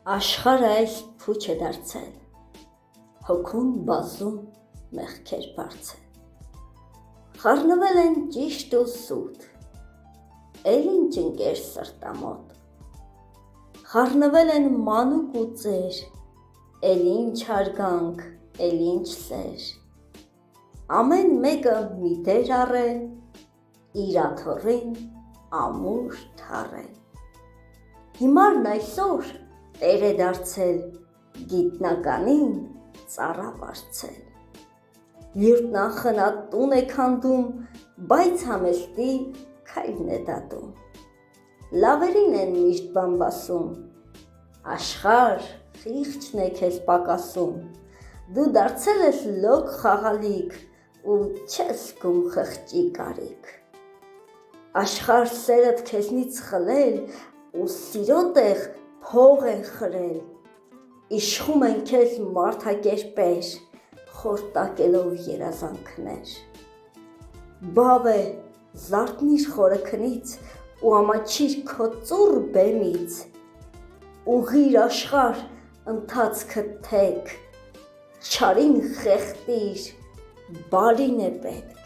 Աշխարհը այս փուչ է դարձել, հոգուն բազում մեղքեր բարձել, խառնվել են ճիշտ ու սուտ, էլ ինչ ընկեր սրտամոտ, խառնվել են մանուկ ու ծեր, էլ ինչ հարգանք, էլ ինչ սեր, ամեն մեկը մի դեր առել, իր աթոռին ամուր թառել, հիմարն այսօր տեր է դարձել, գիտնականին ծառա վարձել, լյուրդն անխնա տուն է քանդում, բայց համեստի քայլն է դատում, լավերին են միշտ բամբասում, աշխարհ խիղճն է քեզ պակասում, դու դարձել ես լոկ խաղալիք ու չես զգում խղճի կարիք, աշխարհ սերդ քեզնից խլել ու սիրո տեղ փող են խրել, իշխում են քեզ մարդակերպեր, խորտակելով երազանքներ, բավ է զարթնիր խորը քնից ու ամաչիր քո ծուռ բեմից, ուղղիր աշխարհ ընթացքդ թեք, չարին խեղդիր, բարին է պետք,